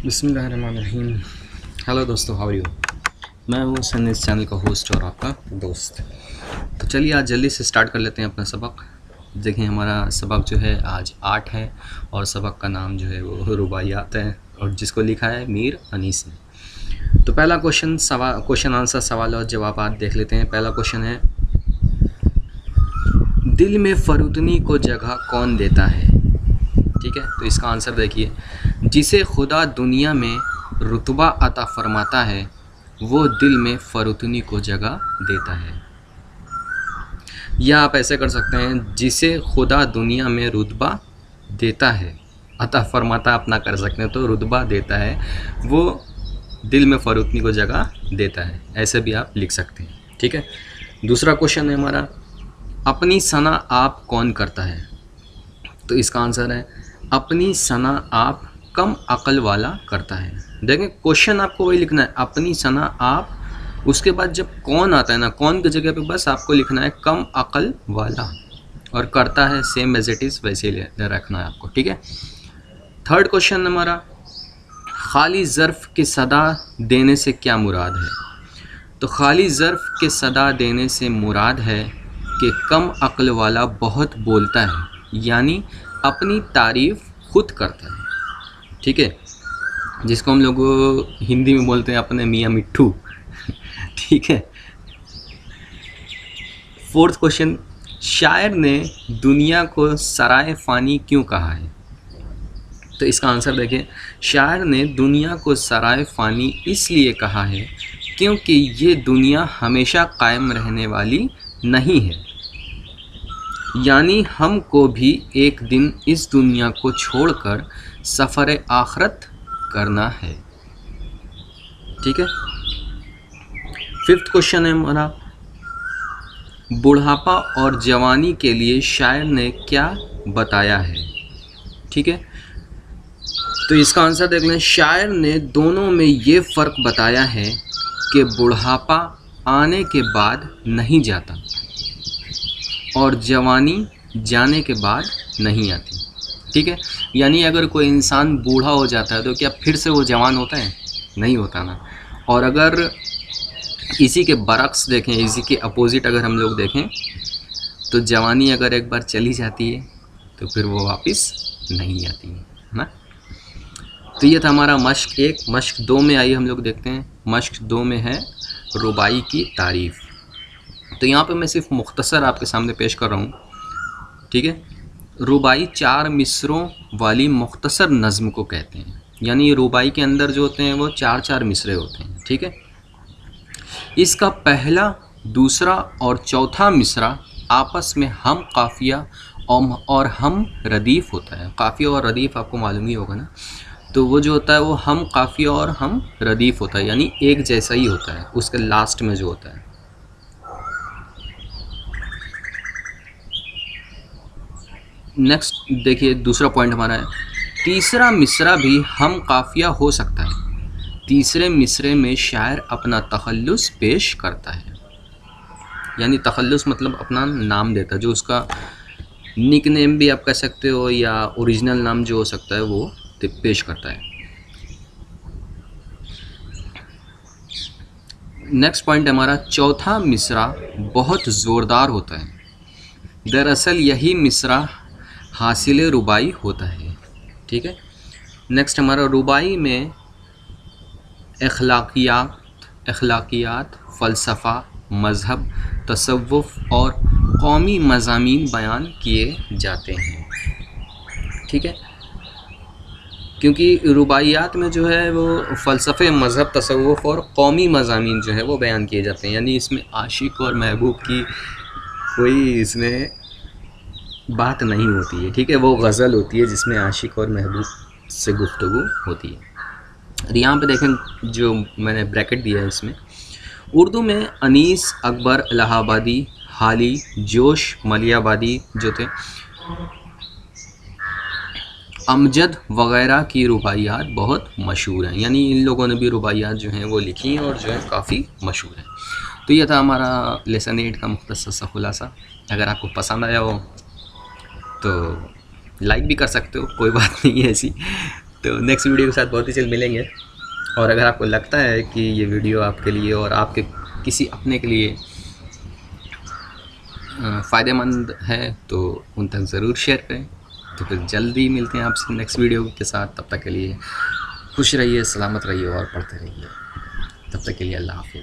बिस्मिल्लाहिर्रहमानिर्रहीम। हेलो दोस्तों, how are you. मैं हूँ सन, इस चैनल का होस्ट और आपका दोस्त। तो चलिए आज जल्दी से स्टार्ट कर लेते हैं अपना सबक। देखें, हमारा सबक जो है आज 8 है और सबक का नाम जो है वो रुबाइयात है और जिसको लिखा है मीर अनीस ने। तो पहला क्वेश्चन आंसर सवाल और जवाब देख लेते हैं। पहला क्वेश्चन है, दिल में फरुतनी को जगह कौन देता है। ठीक है, तो इसका आंसर देखिए, जिसे खुदा दुनिया में रुतबा अता फरमाता है वो दिल में फरुतनी को जगह देता है। या आप ऐसे कर सकते हैं, जिसे खुदा दुनिया में रुतबा देता है, अता फरमाता अपना कर सकते हैं, तो रुतबा देता है वो दिल में फरुतनी को जगह देता है, ऐसे भी आप लिख सकते हैं। ठीक है, दूसरा क्वेश्चन है हमारा, अपनी सना आप कौन करता है। तो इसका आंसर है, अपनी सना आप कम अक्ल वाला करता है। देखें, क्वेश्चन आपको वही लिखना है, अपनी सना आप, उसके बाद जब कौन आता है ना, कौन की जगह पे बस आपको लिखना है कम अक्ल वाला, और करता है सेम एज इट इज़ वैसे ही रखना है आपको। ठीक है, थर्ड क्वेश्चन हमारा, खाली ज़र्फ़ के सदा देने से क्या मुराद है। तो खाली ज़र्फ़ के सदा देने से मुराद है कि कम अक्ल वाला बहुत बोलता है, यानी अपनी तारीफ़ खुद करता है। ठीक है, जिसको हम लोग हिंदी में बोलते हैं अपने मियाँ मिट्ठू। ठीक है, फोर्थ क्वेश्चन, शायर ने दुनिया को सराय फ़ानी क्यों कहा है। तो इसका आंसर देखिए, शायर ने दुनिया को सराय फ़ानी इसलिए कहा है क्योंकि ये दुनिया हमेशा कायम रहने वाली नहीं है, यानी हमको भी एक दिन इस दुनिया को छोड़कर सफ़र आखरत करना है। ठीक है, फिफ्थ क्वेश्चन है हमारा, बुढ़ापा और जवानी के लिए शायर ने क्या बताया है। ठीक है, तो इसका आंसर देख लें, शायर ने दोनों में ये फ़र्क बताया है कि बुढ़ापा आने के बाद नहीं जाता और जवानी जाने के बाद नहीं आती। ठीक है, यानी अगर कोई इंसान बूढ़ा हो जाता है तो क्या फिर से वो जवान होता है, नहीं होता ना। और अगर इसी के बरक्स देखें, इसी के अपोजिट अगर हम लोग देखें, तो जवानी अगर एक बार चली जाती है तो फिर वो वापस नहीं आती है ना। तो ये था हमारा मश्क 1। मश्क 2 में आइए हम लोग देखते हैं। मश्क 2 में है रुबाई की तारीफ़। तो यहाँ पे मैं सिर्फ मुख्तसर आपके सामने पेश कर रहा हूँ। ठीक है, रुबाई 4 मिसरों वाली मुख्तसर नज़्म को कहते हैं, यानी रुबाई के अंदर जो होते हैं वो 4-4 मिसरे होते हैं। ठीक है, इसका पहला, दूसरा और चौथा मिसरा आपस में हम काफ़िया और हम रदीफ़ होता है। काफ़िया और रदीफ़ आपको मालूम ही होगा ना, तो वो जो होता है वो हम काफ़िया और हम रदीफ़ होता है, यानी एक जैसा ही होता है उसके लास्ट में जो होता है। नेक्स्ट देखिए, दूसरा पॉइंट हमारा है, तीसरा मिसरा भी हम काफ़िया हो सकता है। तीसरे मिसरे में शायर अपना तखल्लुस पेश करता है, यानी तखल्लुस मतलब अपना नाम देता है, जो उसका निक नेम भी आप कह सकते हो या ओरिजिनल नाम जो हो सकता है वो पेश करता है। नेक्स्ट पॉइंट हमारा, चौथा मिसरा बहुत ज़ोरदार होता है। दरअसल यही मिसरा हासिल रुबाई होता है। ठीक है, नेक्स्ट हमारा, रुबाई में अखलाकियात, फ़लसफ़ा, मज़हब, तसव्वुफ़ और कौमी मज़ामीन बयान किए जाते हैं। ठीक है, क्योंकि रुबाइयात में जो है वो फ़लसफ़े, मज़हब, तसव्वुफ़ और कौमी मज़ामीन जो है वो बयान किए जाते हैं, यानी इसमें आशिक और महबूब की कोई इसमें बात नहीं होती है। ठीक है, वो गज़ल होती है जिसमें आशिक और महबूब से गुफ्तगू होती है। यहाँ पे देखें जो मैंने ब्रैकेट दिया है, इसमें उर्दू में अनीस, अकबर, इलाहाबादी, हाली, जोश, मलियाबादी जो थे, अमजद वग़ैरह की रुबाइयात बहुत मशहूर हैं, यानी इन लोगों ने भी रुबाइयात जो हैं वो लिखी हैं और जो है काफ़ी मशहूर हैं। तो ये था हमारा लेसन 8 का मुख्तसर सा खुलासा। अगर आपको पसंद आया हो तो लाइक भी कर सकते हो, कोई बात नहीं है ऐसी। तो नेक्स्ट वीडियो के साथ बहुत ही जल्द मिलेंगे। और अगर आपको लगता है कि ये वीडियो आपके लिए और आपके किसी अपने के लिए फ़ायदेमंद है तो उन तक ज़रूर शेयर करें। तो फिर जल्दी मिलते हैं आपसे नेक्स्ट वीडियो के साथ। तब तक के लिए खुश रहिए, सलामत रहिए और पढ़ते रहिए। तब तक के लिए अल्लाह हाफ़िज़।